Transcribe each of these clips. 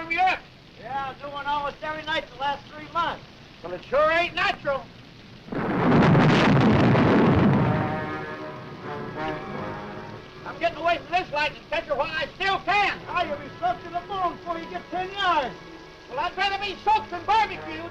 warm you up. Yeah, I'm doing almost every night the last 3 months. Well, it sure ain't natural. I'm getting away from this lightning catcher while I still can. Oh, you'll be soaked to the bone before you get 10 yards. Well, I'd rather be soaked than barbecued.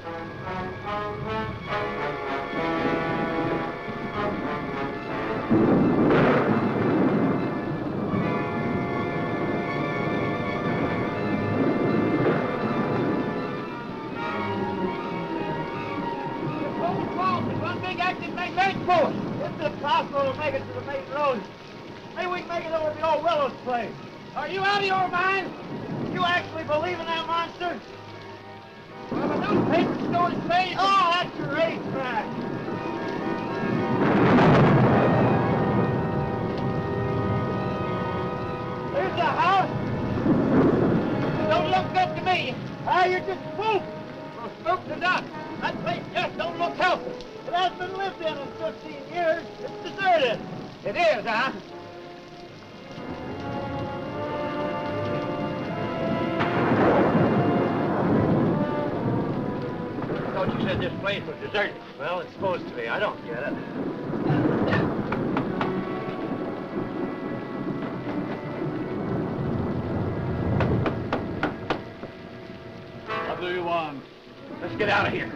It's impossible to make it to the main road. Maybe we can make it over to the old Willow's place. Are you out of your mind? You actually believe in that monster? Well, the newspaper stories say... Oh, that's your racetrack. There's the house. Don't look good to me. Ah, you're just spooked. Well, spooked to death. That place just don't look healthy. It hasn't been lived in 15 years. It's deserted. It is, huh? I thought you said this place was deserted. Well, it's supposed to be. I don't get it. What do you want? Let's get out of here.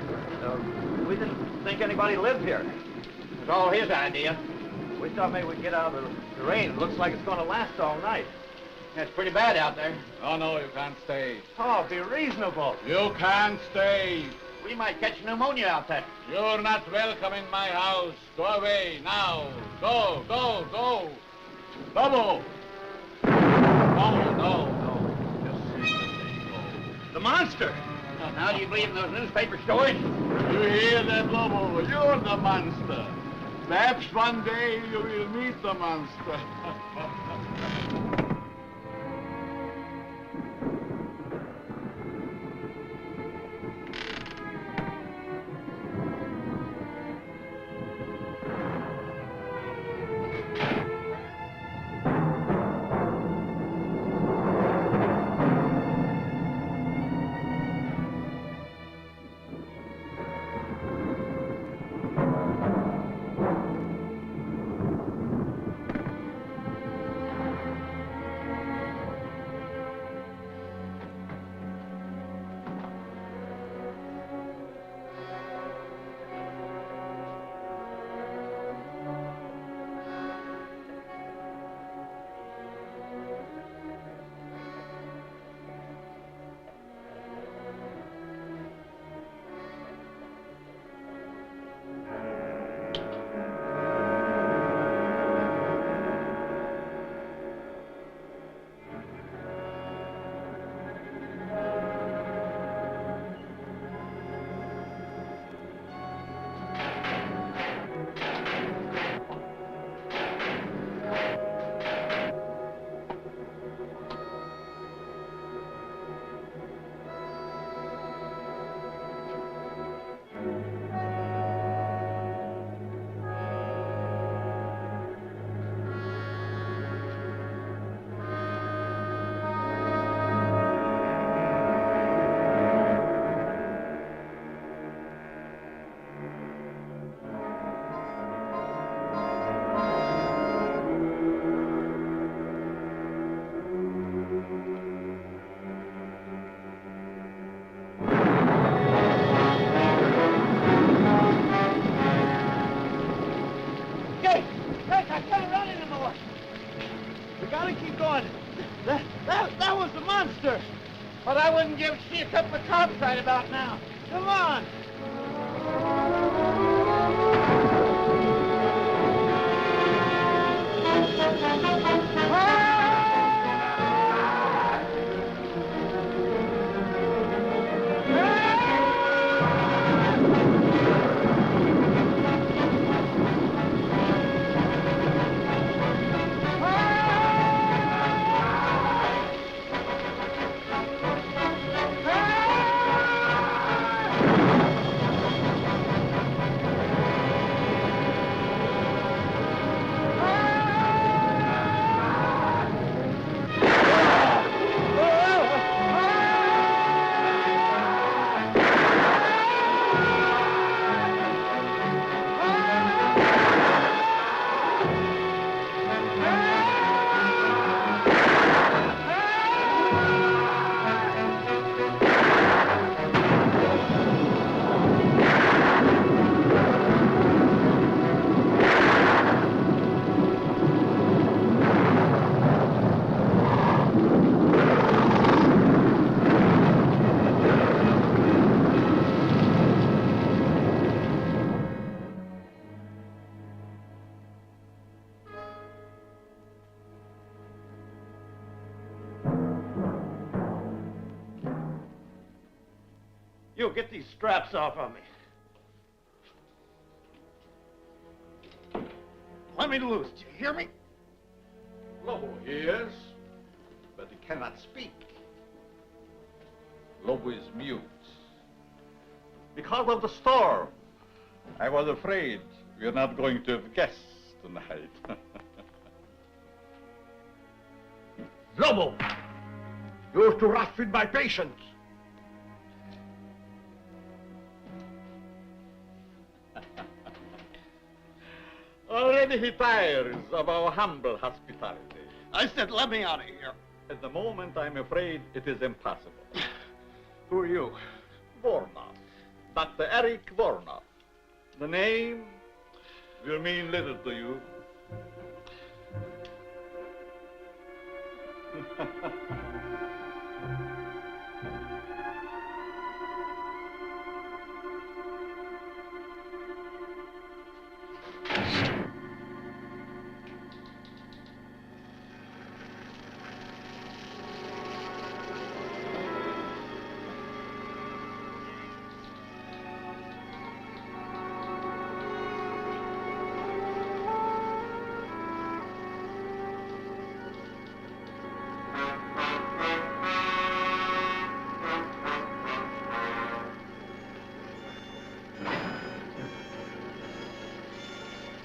We didn't think anybody lived here. It was all his idea. We thought maybe we'd get out of the rain. It looks like it's going to last all night. It's pretty bad out there. Oh, no, you can't stay. Oh, be reasonable. You can't stay. We might catch pneumonia out there. You're not welcome in my house. Go away, now. Go, go, go. Double. No. Just The monster! Now do you believe in those newspaper stories? you hear that, Lobo? You're the monster. Perhaps one day you will meet the monster. That was the monster. But I wouldn't give she a couple of cops right about now. Come on. You get these straps off of me. Let me loose. Do you hear me? Lobo hears, but he cannot speak. Lobo is mute. Because of the storm. I was afraid we're not going to have guests tonight. Lobo, you have to rush with my patience. Already he tires of our humble hospitality. I said, let me out of here. At the moment, I'm afraid it is impossible. Who are you? Vornov. Dr. Eric Vornov. The name will mean little to you.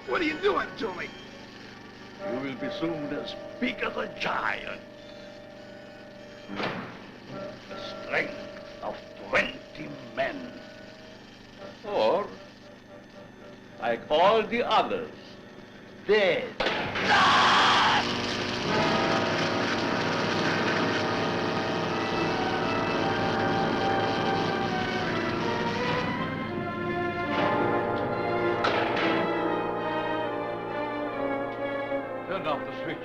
What are you doing to me? You will be soon as big as a giant. The strength of 20 men. Or, like all the others, dead. Turn off the switch.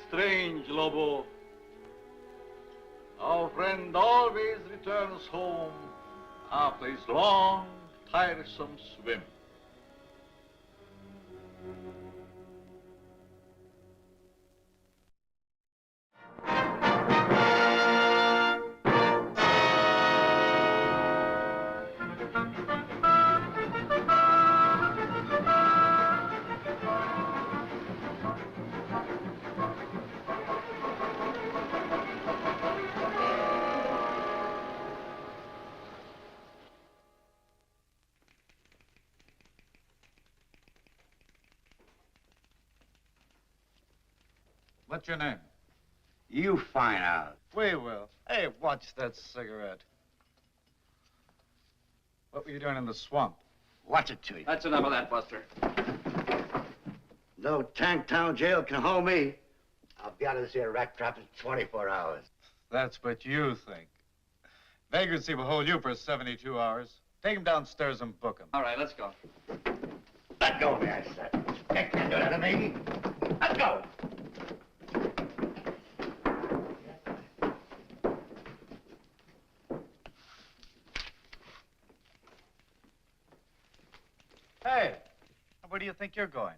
Strange, Lobo. Our friend always returns home after his long, tiresome swim. What's your name? You find out. We will. Hey, watch that cigarette. What were you doing in the swamp? Watch it to you. That's enough of that, Buster. No Tanktown jail can hold me. I'll be out of this here rat trap in 24 hours. That's what you think. Vagrancy will hold you for 72 hours. Take him downstairs and book him. All right, let's go. Let go of me, I said. You can't do that to me. Let go. Hey, where do you think you're going?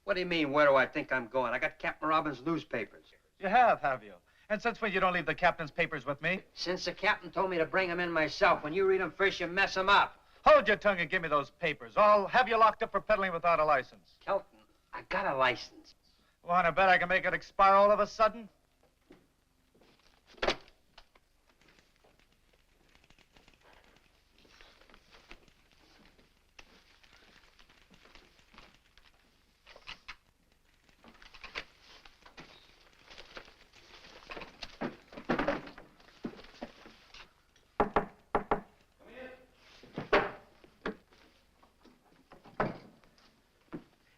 What do you mean, where do I think I'm going? I got Captain Robbins' newspapers. You have you? And since when you don't leave the captain's papers with me? Since the captain told me to bring them in myself. When you read them first, you mess them up. Hold your tongue and give me those papers. I'll have you locked up for peddling without a license. Kelton, I got a license. Want to bet I can make it expire all of a sudden?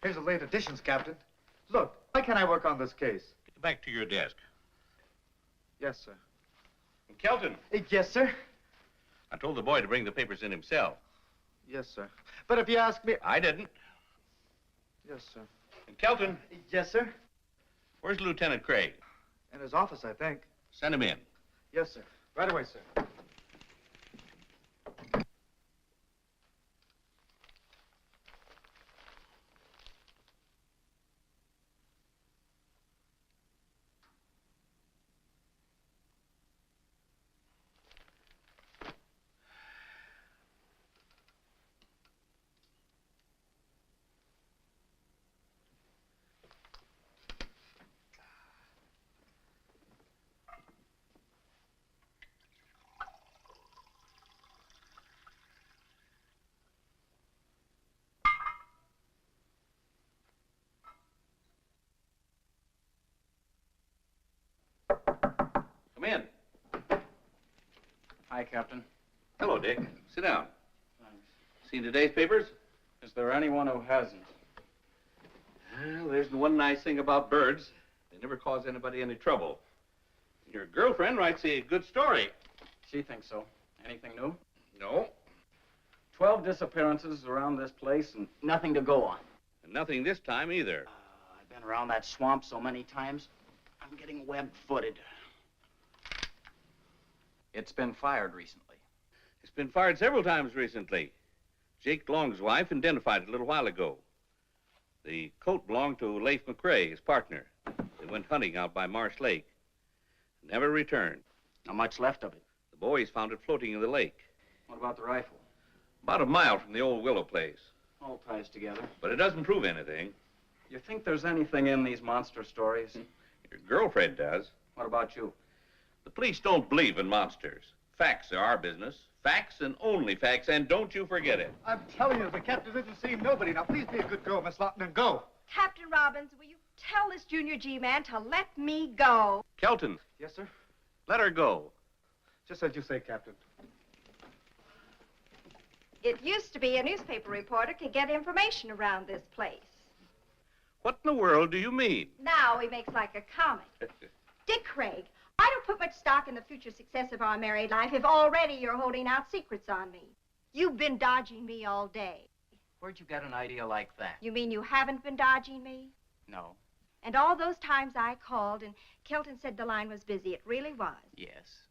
Here's the late editions, Captain. Look, why can't I work on this case? Get back to your desk. Yes, sir. And Kelton, Yes, sir. I told the boy to bring the papers in himself. Yes, sir. But if you ask me... I didn't. Yes, sir. And Kelton, Yes, sir. where's Lieutenant Craig? In his office, I think. Send him in. Yes, sir. Right away, sir. Come in. Hi, Captain. Hello, Dick. Sit down. Thanks. Seen today's papers? Is there anyone who hasn't? Well, there's one nice thing about birds. They never cause anybody any trouble. Your girlfriend writes a good story. She thinks so. Anything new? No. 12 disappearances around this place and nothing to go on. And nothing this time either. I've been around that swamp so many times, I'm getting web-footed. It's been fired recently. It's been fired several times recently. Jake Long's wife identified it a little while ago. The coat belonged to Leif McCoy, his partner. They went hunting out by Marsh Lake. Never returned. Not much left of it. The boys found it floating in the lake. What about the rifle? About a mile from the old willow place. All ties together. But it doesn't prove anything. You think there's anything in these monster stories? Your girlfriend does. What about you? The police don't believe in monsters. Facts are our business. Facts and only facts, and don't you forget it. I'm telling you, the captain isn't seeing nobody. Now, please be a good girl, Miss Lawton, and go. Captain Robbins, will you tell this Junior G man to let me go? Kelton, Yes, sir? let her go. Just as you say, Captain. It used to be a newspaper reporter could get information around this place. What in the world do you mean? Now he makes like a comic. Dick Craig, I don't put much stock in the future success of our married life if already you're holding out secrets on me. You've been dodging me all day. Where'd you get an idea like that? You mean you haven't been dodging me? No. And all those times I called and Kelton said the line was busy, it really was. Yes.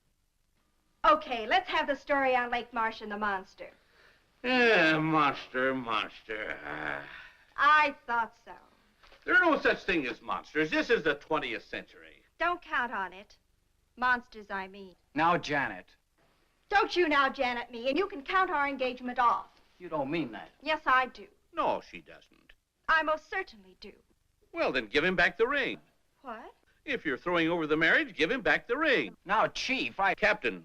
Okay, let's have the story on Lake Marsh and the monster. Monster. I thought so. There are no such thing as monsters. This is the 20th century. Don't count on it. Monsters, I mean. Now, Janet, Don't you now, Janet, me, and you can count our engagement off. you don't mean that. Yes, I do. No, she doesn't. I most certainly do. Well, then give him back the ring. What? If you're throwing over the marriage, give him back the ring. Now, Chief, Captain,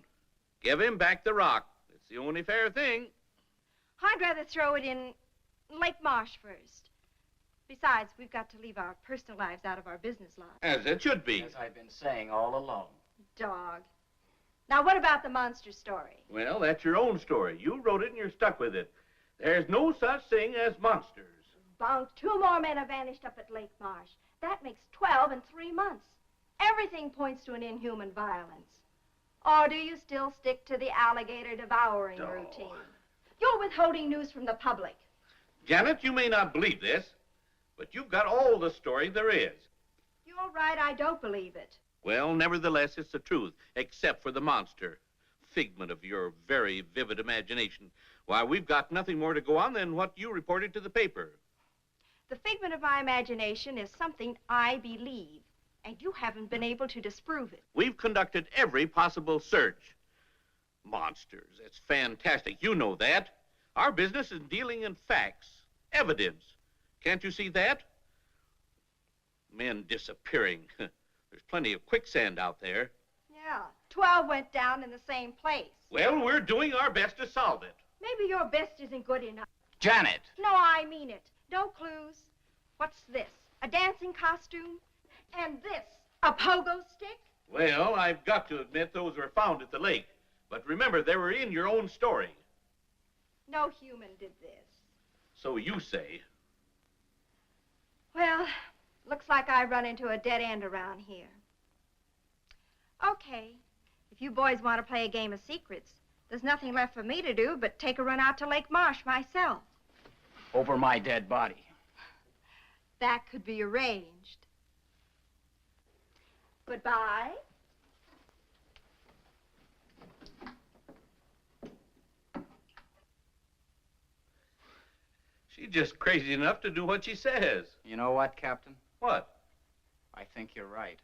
give him back the rock. It's the only fair thing. I'd rather throw it in Lake Marsh first. Besides, we've got to leave our personal lives out of our business lives. As it should be. As I've been saying all along. Dog. Now, what about the monster story? Well, that's your own story. You wrote it and you're stuck with it. There's no such thing as monsters. Bunk, 2 more men have vanished up at Lake Marsh. That makes 12 in 3 months. Everything points to an inhuman violence. Or do you still stick to the alligator devouring routine? You're withholding news from the public. Janet, you may not believe this, but you've got all the story there is. You're right, I don't believe it. Well, nevertheless, it's the truth, except for the monster. Figment of your very vivid imagination. Why, we've got nothing more to go on than what you reported to the paper. The figment of my imagination is something I believe, and you haven't been able to disprove it. We've conducted every possible search. Monsters, it's fantastic. You know that. Our business is dealing in facts, evidence. Can't you see that? Men disappearing. There's plenty of quicksand out there. Yeah, 12 went down in the same place. Well, we're doing our best to solve it. Maybe your best isn't good enough. Janet! No, I mean it. No clues. What's this? A dancing costume? And this, a pogo stick? Well, I've got to admit those were found at the lake. But remember, they were in your own story. No human did this. So you say. Well, looks like I run into a dead end around here. Okay, if you boys want to play a game of secrets, there's nothing left for me to do but take a run out to Lake Marsh myself. Over my dead body. That could be arranged. Goodbye. She's just crazy enough to do what she says. You know what, Captain? What? I think you're right.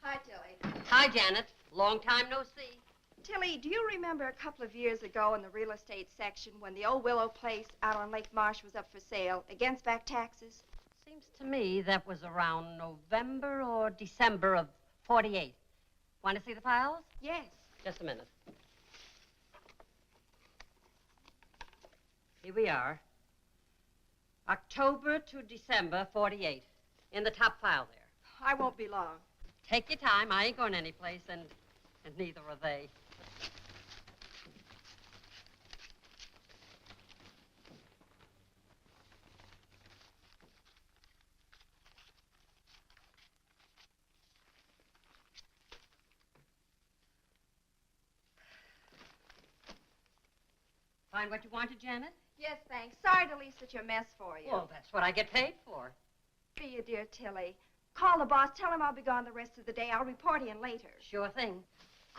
Hi, Tilly. Hi, Janet. Long time no see. Tilly, do you remember a couple of years ago in the real estate section when the old Willow place out on Lake Marsh was up for sale against back taxes? Seems to me that was around November or December of 48. Want to see the files? Yes. Just a minute. Here we are. October to December 48. In the top file there. I won't be long. Take your time. I ain't going anyplace, and neither are they. Find what you wanted, Janet? Yes, thanks. Sorry to leave such a mess for you. Well, that's what I get paid for. Be a dear, Tilly. Call the boss. Tell him I'll be gone the rest of the day. I'll report in later. Sure thing.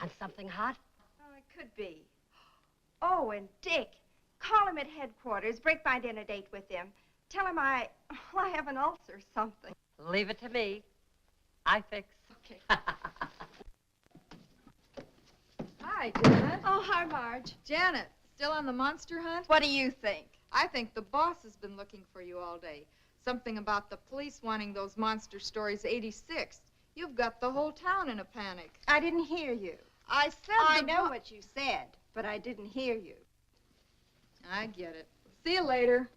On something hot? Oh, it could be. Oh, and Dick. Call him at headquarters. Break my dinner date with him. Tell him I have an ulcer or something. Leave it to me. I fix. Okay. Hi, Janet. Oh, hi, Marge. Janet, still on the monster hunt? What do you think? I think the boss has been looking for you all day. Something about the police wanting those monster stories 86th. You've got the whole town in a panic. I didn't hear you. I said I know what you said, but I didn't hear you. I get it. See you later.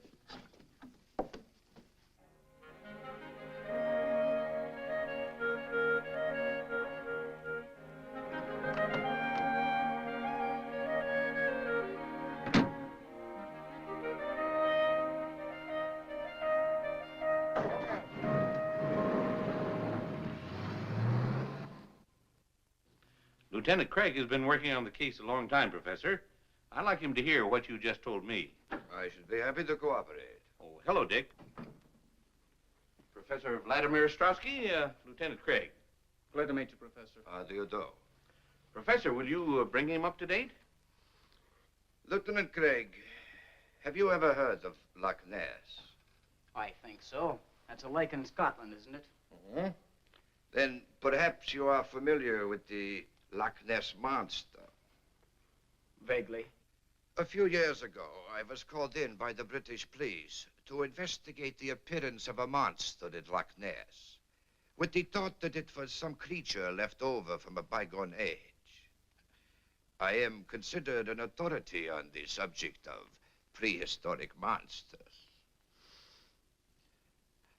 Lieutenant Craig has been working on the case a long time, Professor. I'd like him to hear what you just told me. I should be happy to cooperate. Oh, hello, Dick. Professor Vladimir Ostrowski, Lieutenant Craig. Glad to meet you, Professor. How do you do? Professor, will you bring him up to date? Lieutenant Craig, have you ever heard of Loch Ness? I think so. That's a lake in Scotland, isn't it? Mm-hmm. Then perhaps you are familiar with the Loch Ness Monster. Vaguely. A few years ago, I was called in by the British police to investigate the appearance of a monster at Loch Ness, with the thought that it was some creature left over from a bygone age. I am considered an authority on the subject of prehistoric monsters.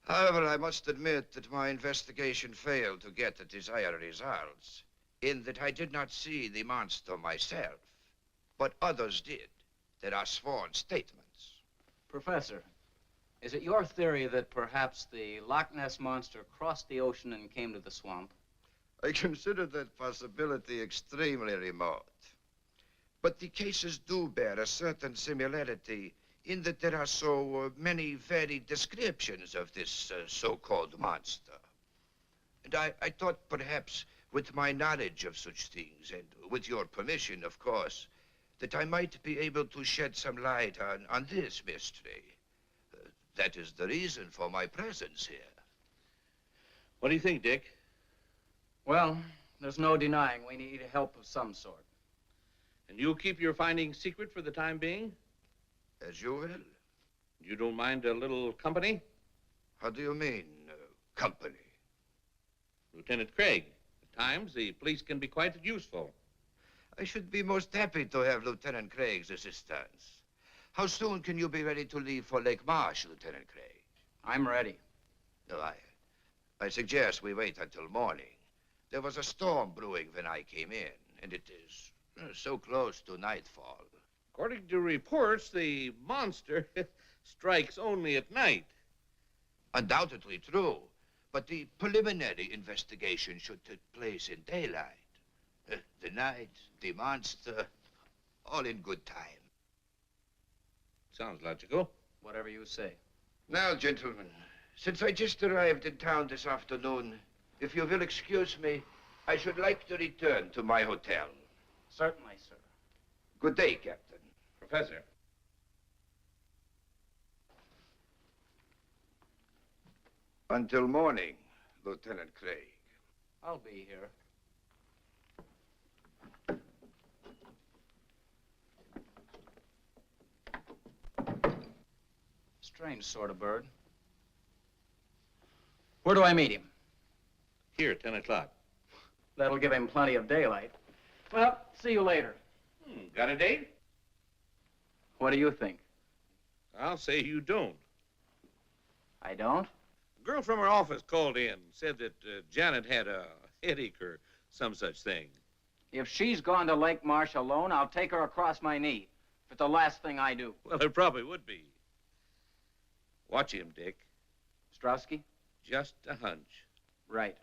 However, I must admit that my investigation failed to get the desired results, in that I did not see the monster myself, but others did. There are sworn statements. Professor, is it your theory that perhaps the Loch Ness Monster crossed the ocean and came to the swamp? I consider that possibility extremely remote. But the cases do bear a certain similarity in that there are so many varied descriptions of this so-called monster. And I thought perhaps with my knowledge of such things, and with your permission, of course, that I might be able to shed some light on this mystery. That is the reason for my presence here. What do you think, Dick? Well, there's no denying we need help of some sort. And you'll keep your findings secret for the time being? As you will. You don't mind a little company? How do you mean, company? Lieutenant Craig, at times the police can be quite useful. I should be most happy to have Lieutenant Craig's assistance. How soon can you be ready to leave for Lake Marsh, Lieutenant Craig? I'm ready. No, I suggest we wait until morning. There was a storm brewing when I came in, and it is so close to nightfall. According to reports, the monster strikes only at night. Undoubtedly true, but the preliminary investigation should take place in daylight. The night, the monster, all in good time. Sounds logical. Whatever you say. Now, gentlemen, since I just arrived in town this afternoon, if you will excuse me, I should like to return to my hotel. Certainly, sir. Good day, Captain. Professor. Until morning, Lieutenant Craig. I'll be here. Strange sort of bird. Where do I meet him? Here, 10 o'clock. That'll give him plenty of daylight. Well, see you later. Got a date? What do you think? I'll say you don't. I don't? A girl from her office called in, said that Janet had a headache or some such thing. If she's gone to Lake Marsh alone, I'll take her across my knee. If it's the last thing I do. Well, it probably would be. Watch him, Dick. Strowski? Just a hunch. Right.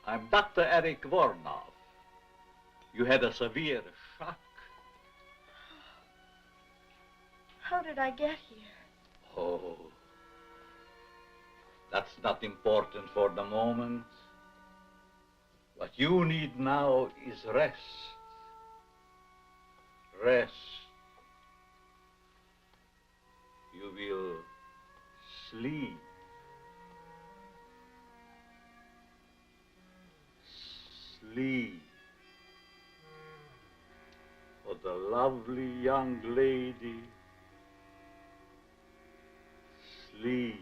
I'm Dr. Eric Vornov. You had a severe shock. How did I get here? Oh, that's not important for the moment. What you need now is rest. Rest. You will sleep. Sleep. For the lovely young lady. Sleep.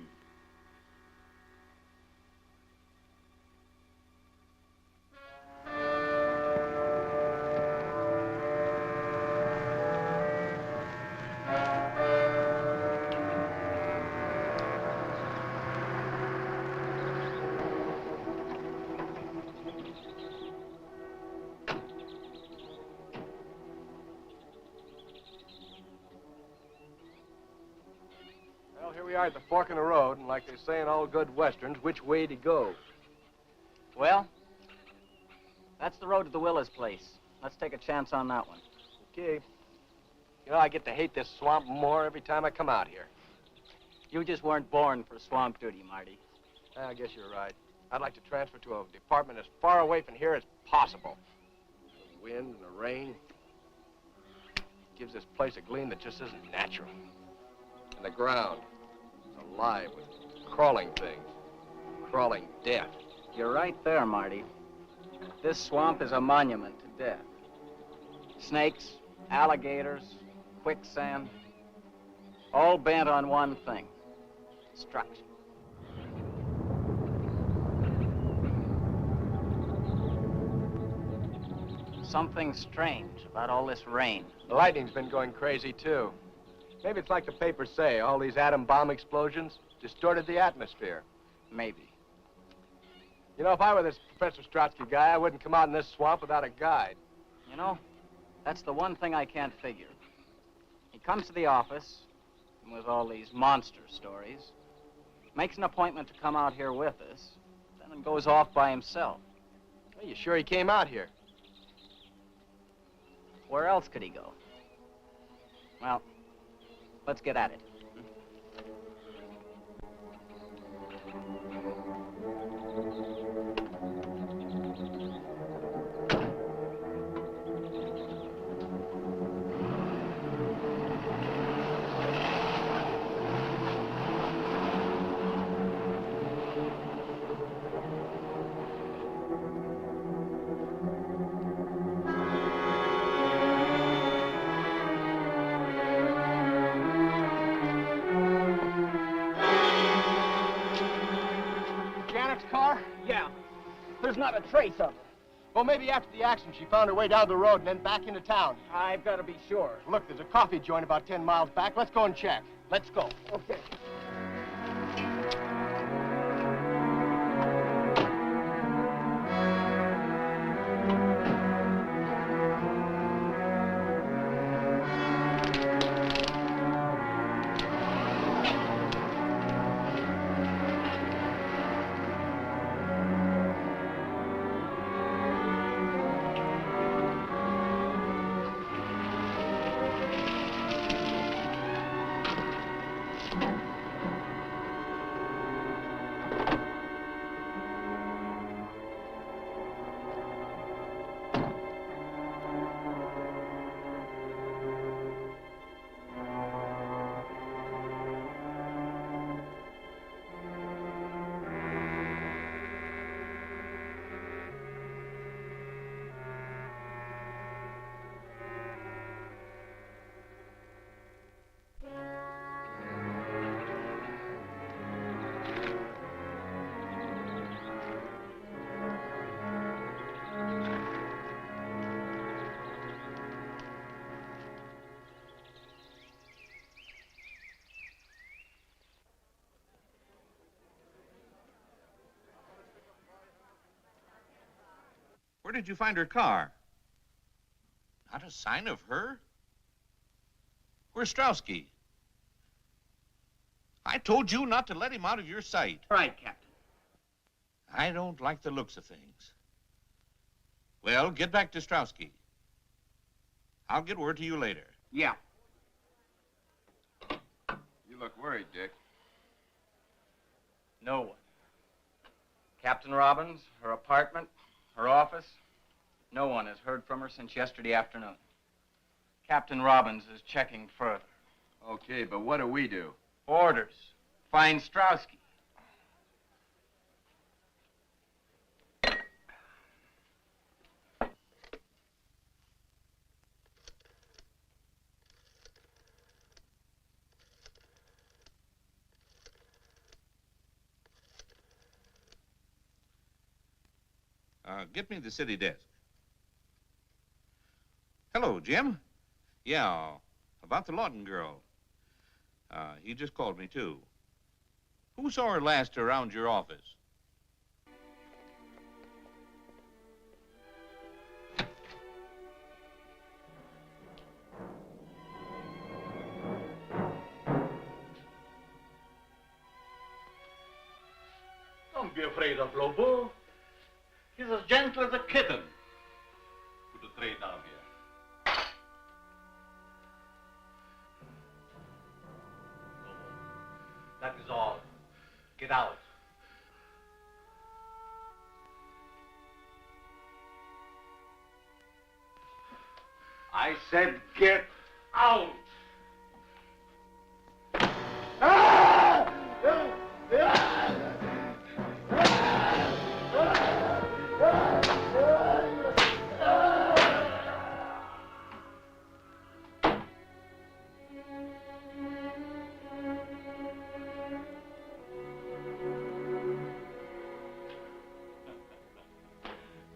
we are at the fork in the road, and like they say in all good westerns, which way to go? Well, that's the road to the Willis place. Let's take a chance on that one. Okay. You know, I get to hate this swamp more every time I come out here. You just weren't born for swamp duty, Marty. I guess you're right. I'd like to transfer to a department as far away from here as possible. The wind and the rain gives this place a gleam that just isn't natural. And the ground is alive with crawling things, crawling death. You're right there, Marty. This swamp is a monument to death. Snakes, alligators, quicksand, all bent on one thing: destruction. Something strange about all this rain. The lightning's been going crazy, too. Maybe it's like the papers say, all these atom bomb explosions distorted the atmosphere. Maybe. You know, if I were this Professor Strotsky guy, I wouldn't come out in this swamp without a guide. You know, that's the one thing I can't figure. He comes to the office with all these monster stories, makes an appointment to come out here with us, then goes off by himself. Are you sure he came out here? Where else could he go? Well, let's get at it. Not a trace of her. Well, maybe after the accident, she found her way down the road and then back into town. I've got to be sure. Look, there's a coffee joint about 10 miles back. Let's go and check. Let's go. Okay. Where did you find her car? Not a sign of her? Where's Strowski? I told you not to let him out of your sight. Right, Captain. I don't like the looks of things. Well, get back to Strowski. I'll get word to you later. Yeah. You look worried, Dick. No one. Captain Robbins, her apartment, her office, no one has heard from her since yesterday afternoon. Captain Robbins is checking further. Okay, but what do we do? Orders. Find Strowski. Get me the city desk. Hello, Jim. Yeah, about the Lawton girl. He just called me, too. Who saw her last around your office? be afraid of Lobo. He's as gentle as a kitten. Put the tray down here. Lobo, that is all. Get out. I said get out.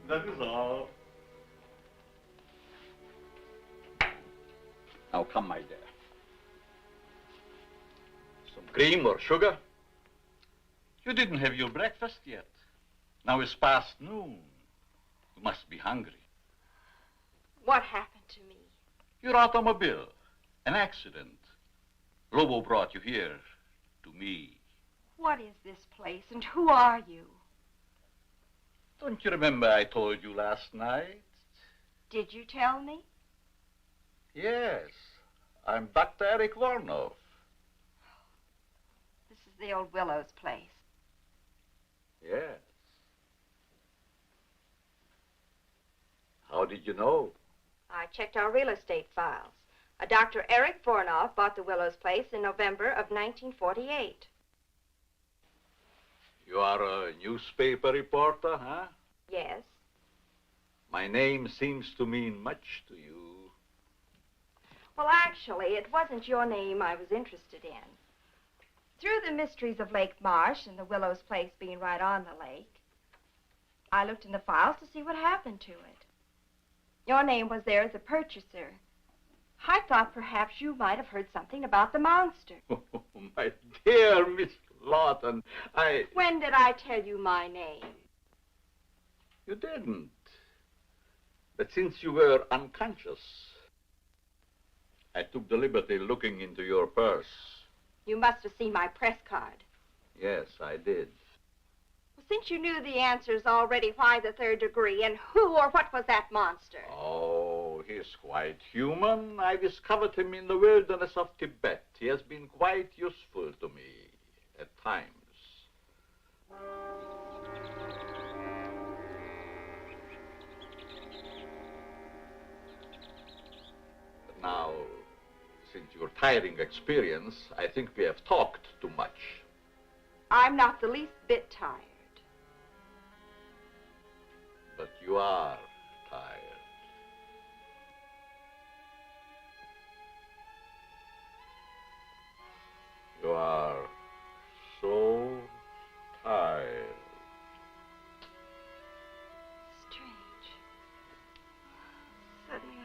That is all. Now come, my dear. Some cream or sugar? You didn't have your breakfast yet. Now it's past noon. You must be hungry. What happened to me? Your automobile. An accident. Lobo brought you here to me. What is this place and who are you? Don't you remember I told you last night? Did you tell me? Yes. I'm Dr. Eric Vornov. This is the old Willow's place. Yes. How did you know? I checked our real estate files. A Dr. Eric Vornov bought the Willow's place in November of 1948. You are a newspaper reporter, huh? Yes. My name seems to mean much to you. Well, actually, it wasn't your name I was interested in. Through the mysteries of Lake Marsh and the Willow's place being right on the lake, I looked in the files to see what happened to it. Your name was there as a purchaser. I thought perhaps you might have heard something about the monster. Oh, my dear Miss Lawton, When did I tell you my name? You didn't. But since you were unconscious, I took the liberty looking into your purse. You must have seen my press card. Yes, I did. Well, since you knew the answers already, why the third degree, and who or what was that monster? Oh, he's quite human. I discovered him in the wilderness of Tibet. He has been quite useful to me at times. But now, since your tiring experience, I think we have talked too much. I'm not the least bit tired. But you are tired. You are so tired. Strange. Suddenly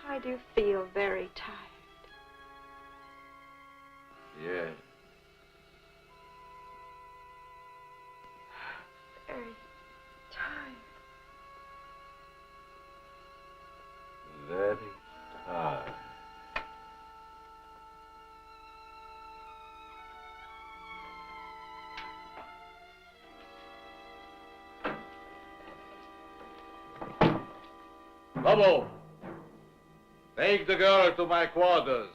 I do feel very tired. Yes. Very tired. Very tired. Lobo, take the girl to my quarters.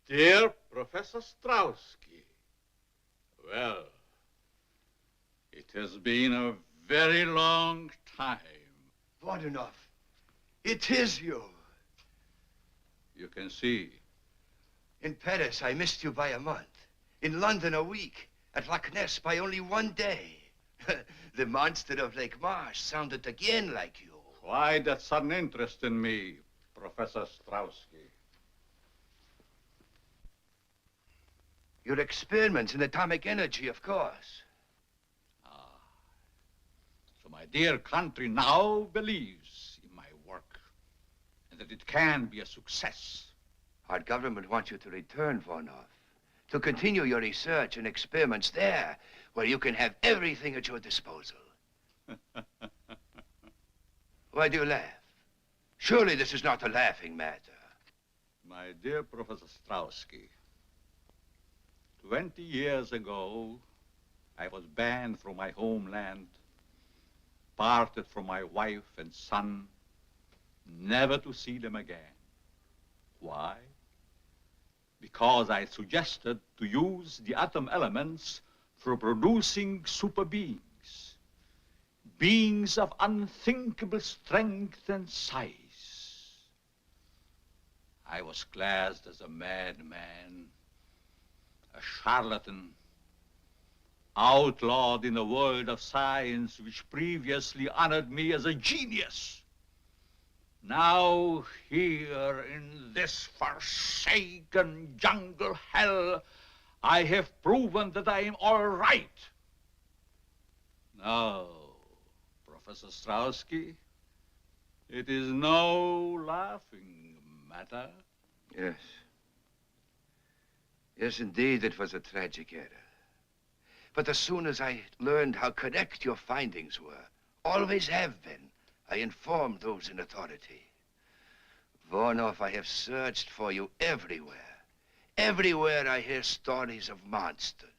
Dear Professor Strauski, well, it has been a very long time. Voronov, it is you. You can see. In Paris, I missed you by a month. In London, a week. At Loch Ness, by only 1 day. The monster of Lake Marsh sounded again like you. Why that sudden interest in me, Professor Strauski? Your experiments in atomic energy, of course. So my dear country now believes in my work and that it can be a success. Our government wants you to return, Voronov, to continue your research and experiments there, where you can have everything at your disposal. Why do you laugh? Surely this is not a laughing matter. My dear Professor Strauski, 20 years ago, I was banned from my homeland, parted from my wife and son, never to see them again. Why? Because I suggested to use the atom elements for producing super beings, beings of unthinkable strength and size. I was classed as a madman, a charlatan, outlawed in a world of science which previously honored me as a genius. Now, here in this forsaken jungle hell, I have proven that I am all right. Now, Professor Strauski, it is no laughing matter. Yes. Yes, indeed, it was a tragic error. But as soon as I learned how correct your findings were, always have been, I informed those in authority. Voronov, I have searched for you everywhere. Everywhere I hear stories of monsters.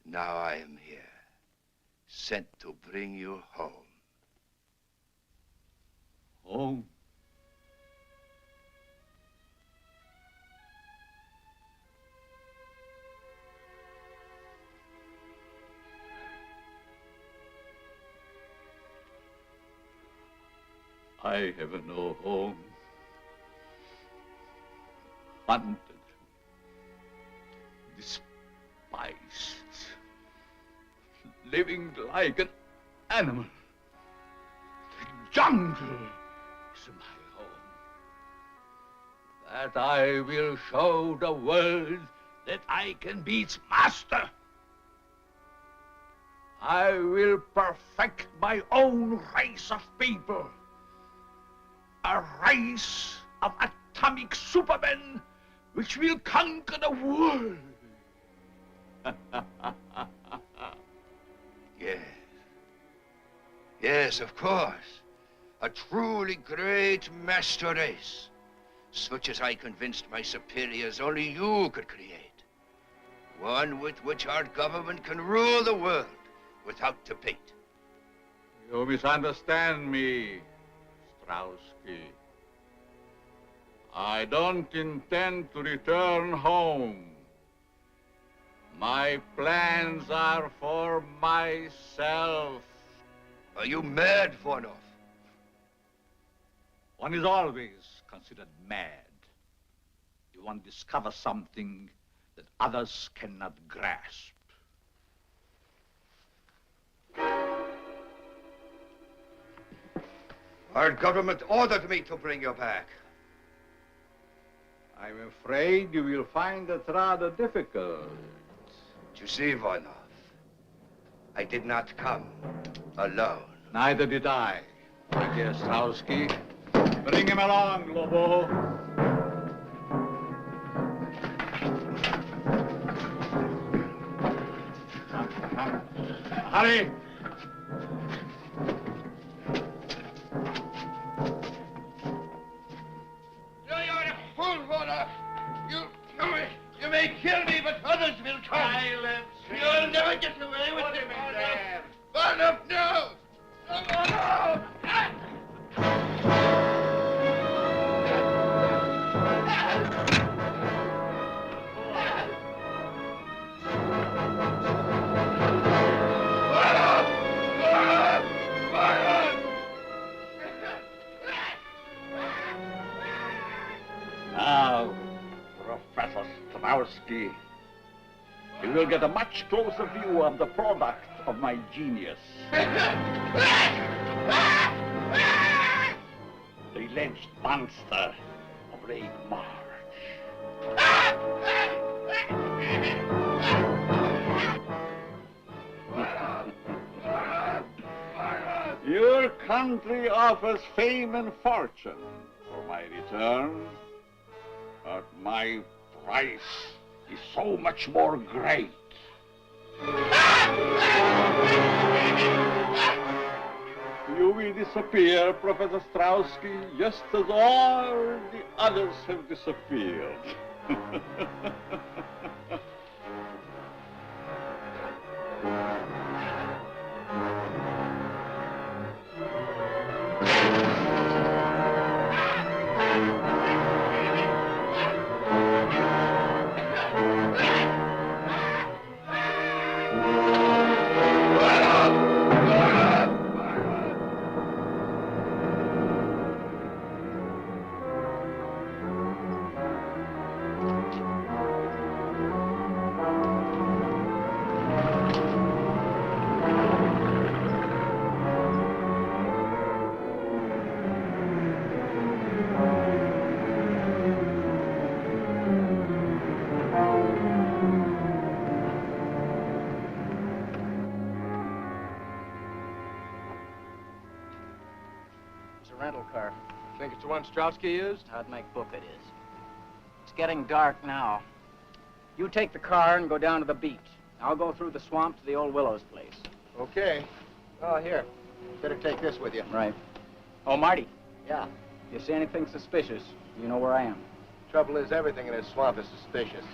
Now I am here, sent to bring you home. Home? I have no home. Hunted, despised, living like an animal. The jungle is my home. That I will show the world that I can be its master. I will perfect my own race of people. A race of atomic supermen which will conquer the world. Yes. Yes, of course. A truly great master race, such as I convinced my superiors only you could create. One with which our government can rule the world without debate. You misunderstand me, Strauski. I don't intend to return home. My plans are for myself. Are you mad, Voronov? One is always considered mad. You want to discover something that others cannot grasp. Our government ordered me to bring you back. I'm afraid you will find it rather difficult. You see, Voronov, I did not come alone. Neither did I, my dear Strauski. Bring him along, Lobo. Come. Hurry! You may kill me, but others will come. Silence! You'll never get away with Put it, him in Voronov. there. Voronov, no! No, no! Ah! Now, Professor Strowski, you will get a much closer view of the product of my genius. The lynched monster of Lake March. Your country offers fame and fortune for my return, but my price is so much more great. You will disappear, Professor Strowski, just as all the others have disappeared. Rental car. Think it's the one Strowski used? I'd make book it is. It's getting dark now. You take the car and go down to the beach. I'll go through the swamp to the old Willows place. Okay. Oh, here. Better take this with you. Right. Oh, Marty. Yeah. If you see anything suspicious, you know where I am. Trouble is, everything in this swamp is suspicious.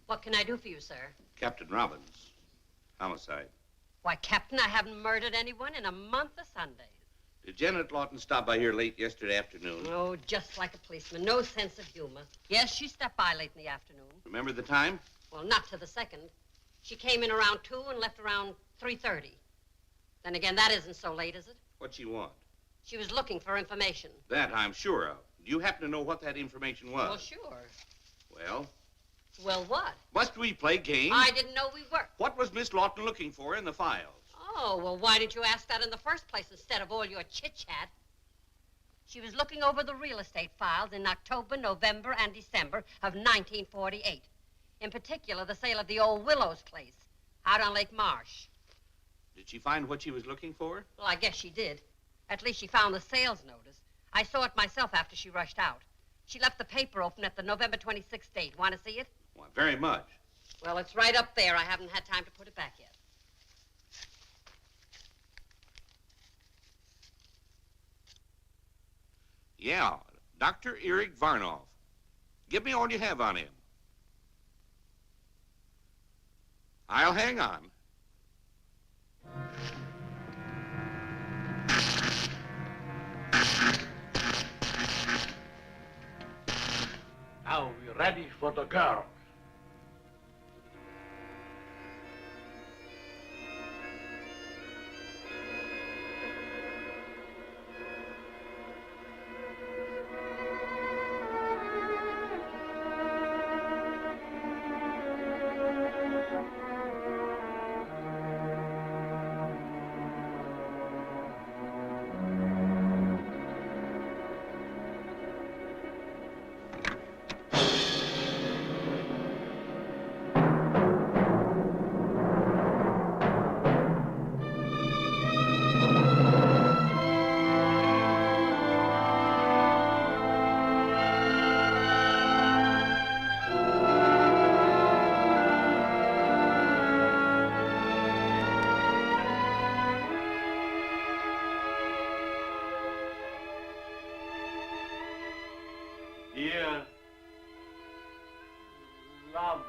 What can I do for you, sir? Captain Robbins. Homicide. Why, Captain, I haven't murdered anyone in a month of Sundays. Did Janet Lawton stop by here late yesterday afternoon? Oh, just like a policeman. No sense of humor. Yes, she stopped by late in the afternoon. Remember the time? Well, not to the second. She came in around 2 and left around 3:30. Then again, that isn't so late, is it? What'd she want? She was looking for information. That I'm sure of. Do you happen to know what that information was? Well, sure. Well? Well, what? Must we play games? I didn't know we were. What was Miss Lawton looking for in the files? Oh, well, why didn't you ask that in the first place instead of all your chit-chat? She was looking over the real estate files in October, November, and December of 1948. In particular, the sale of the old Willows place out on Lake Marsh. Did she find what she was looking for? Well, I guess she did. At least she found the sales notice. I saw it myself after she rushed out. She left the paper open at the November 26th date. Want to see it? Well, very much. Well, it's right up there. I haven't had time to put it back yet. Yeah, Dr. Eric Varnoff. Give me all you have on him. I'll hang on. Now we're ready for the girl. Dear, lovely.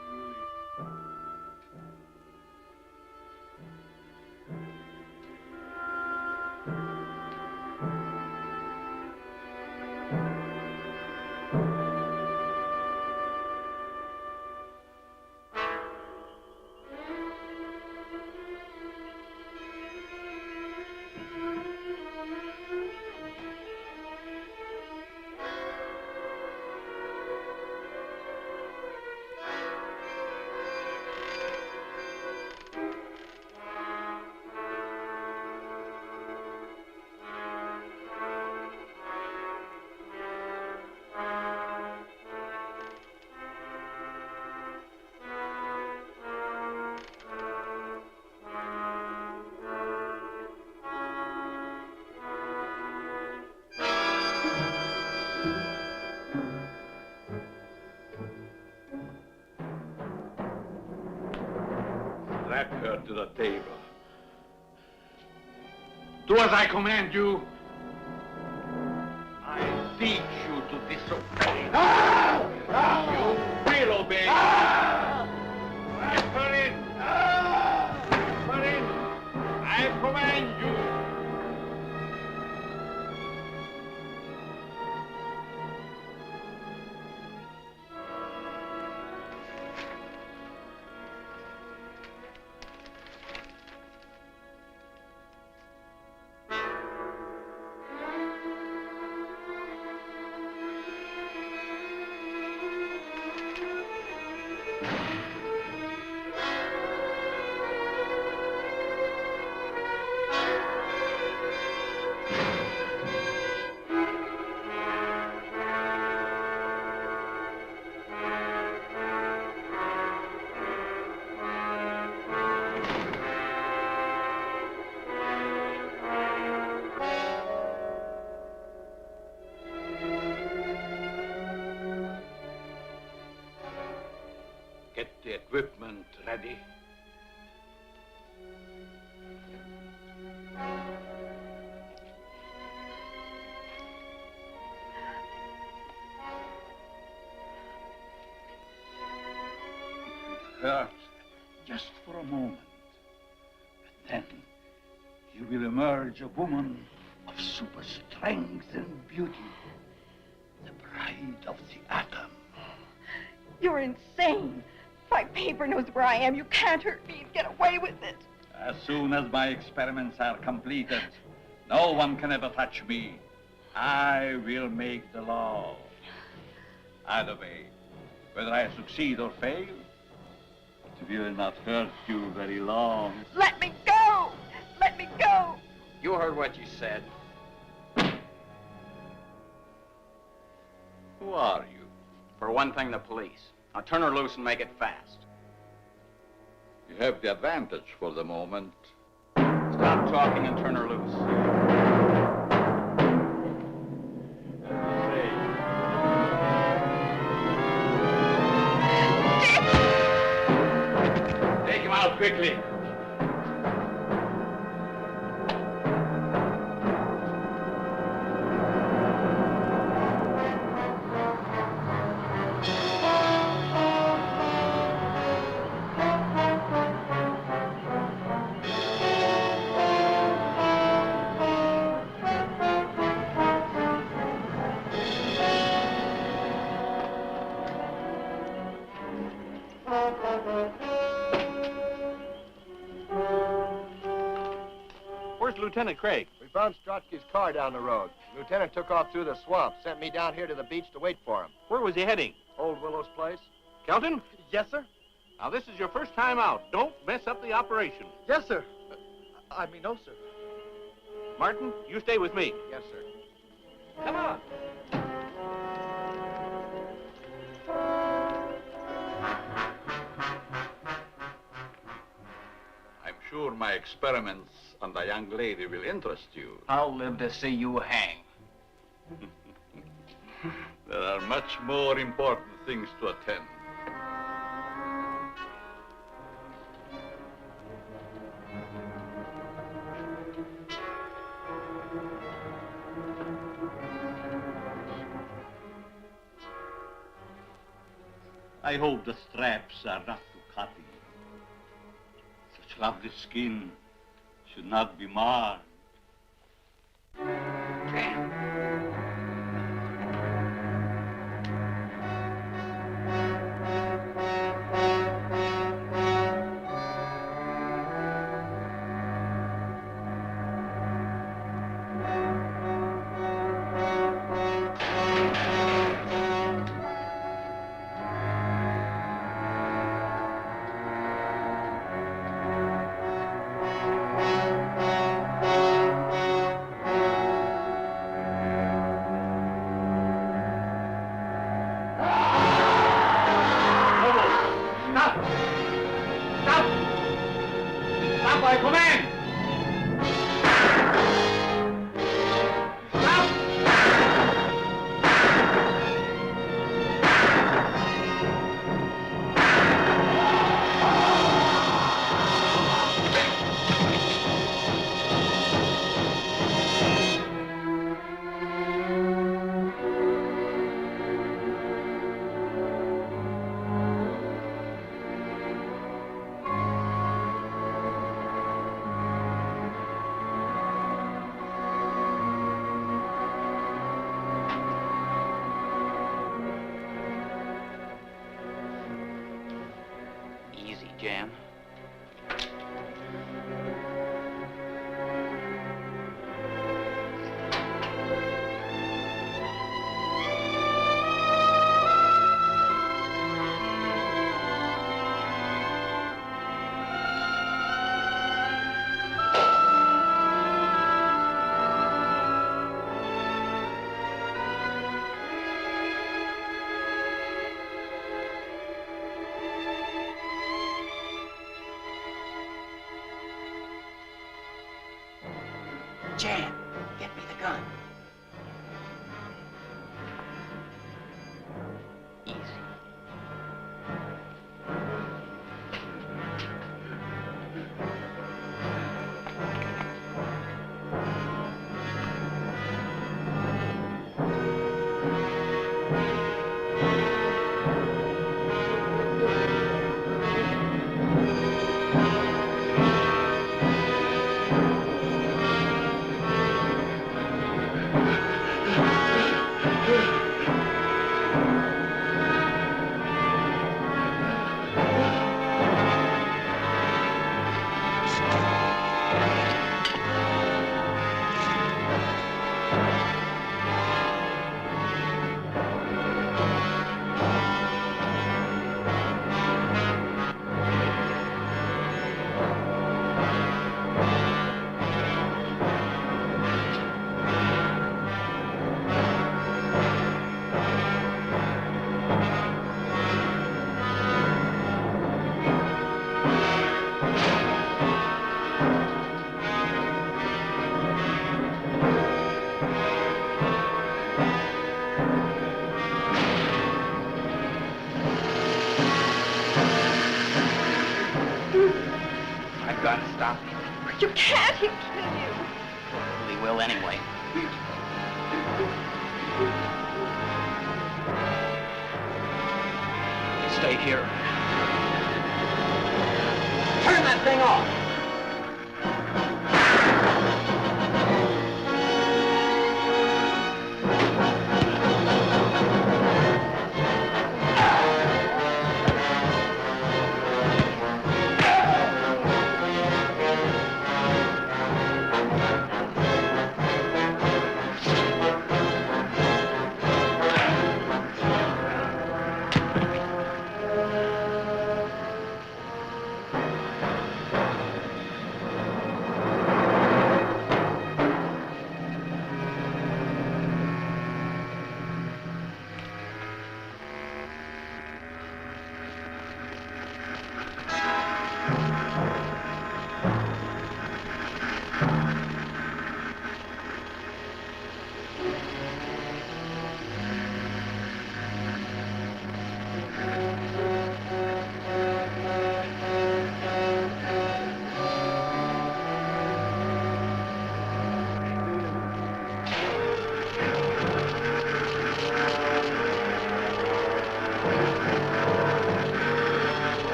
Strap her to the table. Do as I command you. I teach you to disobey. You will obey. Get her in. Get her in. I command you. Get the equipment ready. It hurts just for a moment. But then you will emerge a woman of super strength and beauty. The bride of the atom. You're insane. My paper knows where I am. You can't hurt me and get away with it. As soon as my experiments are completed, no one can ever touch me. I will make the law. Either way, whether I succeed or fail, it will not hurt you very long. Let me go! Let me go! You heard what you said. Who are you? For one thing, the police. Now turn her loose and make it fast. You have the advantage for the moment. Stop talking and turn her loose. quickly. Where's Lieutenant Craig? We found Strotsky's car down the road. Lieutenant took off through the swamp, sent me down here to the beach to wait for him. Where was he heading? Old Willow's place. Kelton? Yes, sir? Now, this is your first time out. Don't mess up the operation. Yes, sir. I mean, no, sir. Martin, you stay with me. Yes, sir. Come on. I'm sure my experiments on the young lady will interest you. I'll live to see you hang. There are much more important things to attend. I hope the straps are not too cutting. Such lovely skin should not be marred. Jan. Jan, get me the gun. Easy. stop him. You can't. He'll kill you. Well, he will anyway. Stay here. Turn that thing off.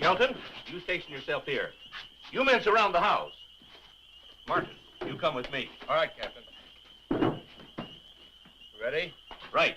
Kelton, you station yourself here. You men surround the house. Martin, you come with me. All right, Captain. Ready? Right.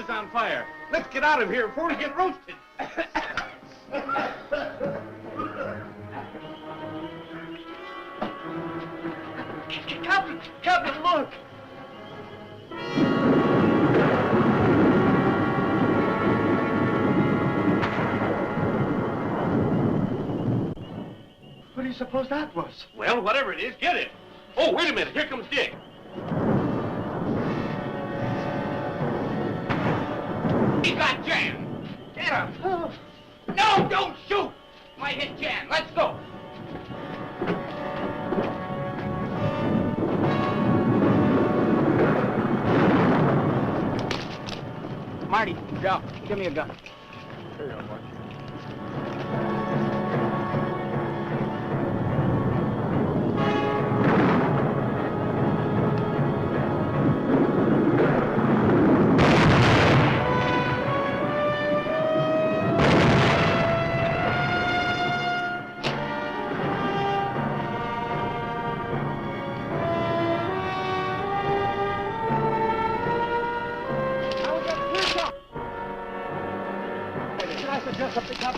On fire. Let's get out of here before we get roasted. Captain, look! you suppose that was? Well, whatever it is, get it. Oh, wait a minute. Here comes Dick. He got Jan. Get him. No, don't shoot. Might hit Jan. Let's go. Marty, Joe, give me a gun. Here you go, boy.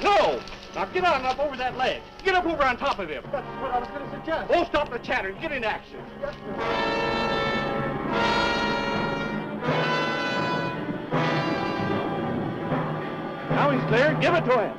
No! Now get on up over that ledge. Get up over on top of him. That's what I was going to suggest. Oh, stop the chatter and get in action. Now he's clear. Give it to him.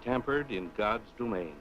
Tampered in God's domain.